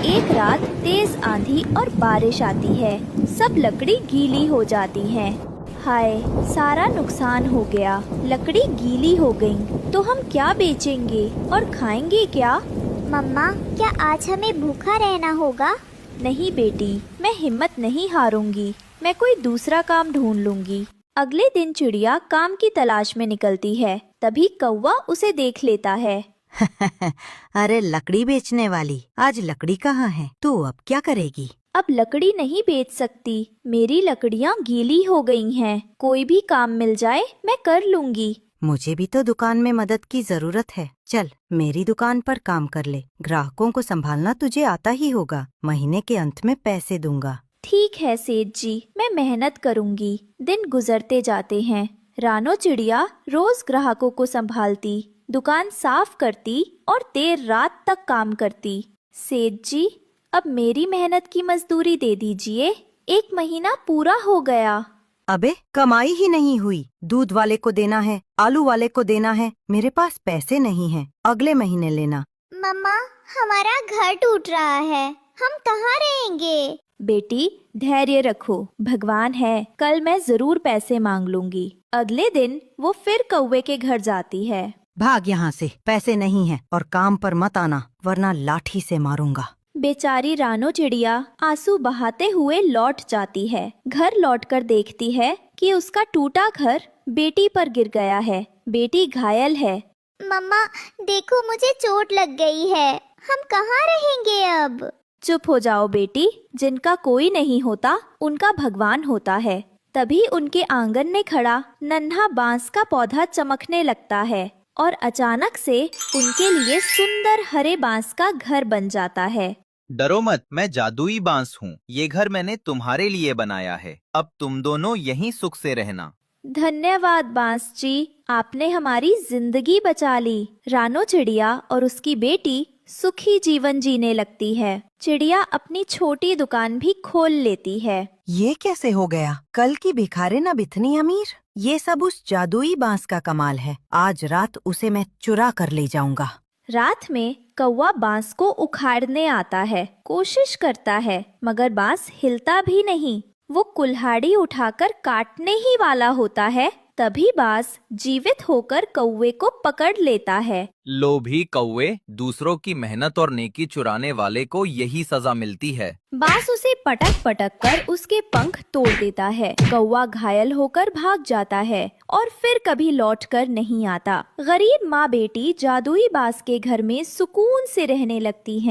एक रात तेज आंधी और बारिश आती है। सब लकड़ी गीली हो जाती है। हाय, सारा नुकसान हो गया। लकड़ी गीली हो गई तो हम क्या बेचेंगे और खाएंगे क्या? मम्मा, क्या आज हमें भूखा रहना होगा? नहीं बेटी, मैं हिम्मत नहीं हारूंगी। मैं कोई दूसरा काम ढूंढ लूंगी। अगले दिन चिड़िया काम की तलाश में निकलती है। तभी कौवा उसे देख लेता है। अरे लकड़ी बेचने वाली, आज लकड़ी कहाँ है? तू अब क्या करेगी? अब लकड़ी नहीं बेच सकती। मेरी लकड़ियाँ गीली हो गई हैं। कोई भी काम मिल जाए मैं कर लूंगी। मुझे भी तो दुकान में मदद की जरूरत है। चल मेरी दुकान पर काम कर ले। ग्राहकों को संभालना तुझे आता ही होगा। महीने के अंत में पैसे दूंगा। ठीक है सेठ जी, मैं मेहनत करूंगी। दिन गुजरते जाते हैं। रानो चिड़िया रोज ग्राहकों को संभालती, दुकान साफ करती और देर रात तक काम करती। सेठ जी, अब मेरी मेहनत की मजदूरी दे दीजिए। 1 महीना पूरा हो गया। अबे कमाई ही नहीं हुई। दूध वाले को देना है, आलू वाले को देना है। मेरे पास पैसे नहीं हैं। अगले महीने लेना। मम्मा, हमारा घर टूट रहा है। हम कहाँ रहेंगे? बेटी धैर्य रखो, भगवान है। कल मैं जरूर पैसे मांग लूंगी। अगले दिन वो फिर कौवे के घर जाती है। भाग यहाँ से, पैसे नहीं हैं और काम पर मत आना वरना लाठी से मारूंगा। बेचारी रानो चिड़िया आंसू बहाते हुए लौट जाती है। घर लौटकर देखती है कि उसका टूटा घर बेटी पर गिर गया है। बेटी घायल है। मम्मा, देखो मुझे चोट लग गई है। हम कहाँ रहेंगे अब? चुप हो जाओ बेटी, जिनका कोई नहीं होता उनका भगवान होता है। तभी उनके आंगन में खड़ा नन्हा बांस का पौधा चमकने लगता है और अचानक से उनके लिए सुंदर हरे बांस का घर बन जाता है। डरो मत, मैं जादुई बांस हूँ। ये घर मैंने तुम्हारे लिए बनाया है। अब तुम दोनों यहीं सुख से रहना। धन्यवाद बांस जी, आपने हमारी जिंदगी बचा ली। रानो चिड़िया और उसकी बेटी सुखी जीवन जीने लगती है। चिड़िया अपनी छोटी दुकान भी खोल लेती है। ये कैसे हो गया? कल की भिखारिन अब इतनी अमीर? ये सब उस जादुई बांस का कमाल है। आज रात उसे मैं चुरा कर ले जाऊंगा। रात में कौवा बांस को उखाड़ने आता है। कोशिश करता है मगर बांस हिलता भी नहीं। वो कुल्हाड़ी उठाकर काटने ही वाला होता है। तभी बांस जीवित होकर कौवे को पकड़ लेता है। लोभी कौवे, दूसरों की मेहनत और नेकी चुराने वाले को यही सजा मिलती है। बांस उसे पटक पटक कर उसके पंख तोड़ देता है। कौवा घायल होकर भाग जाता है और फिर कभी लौटकर नहीं आता। गरीब माँ बेटी जादुई बांस के घर में सुकून से रहने लगती हैं।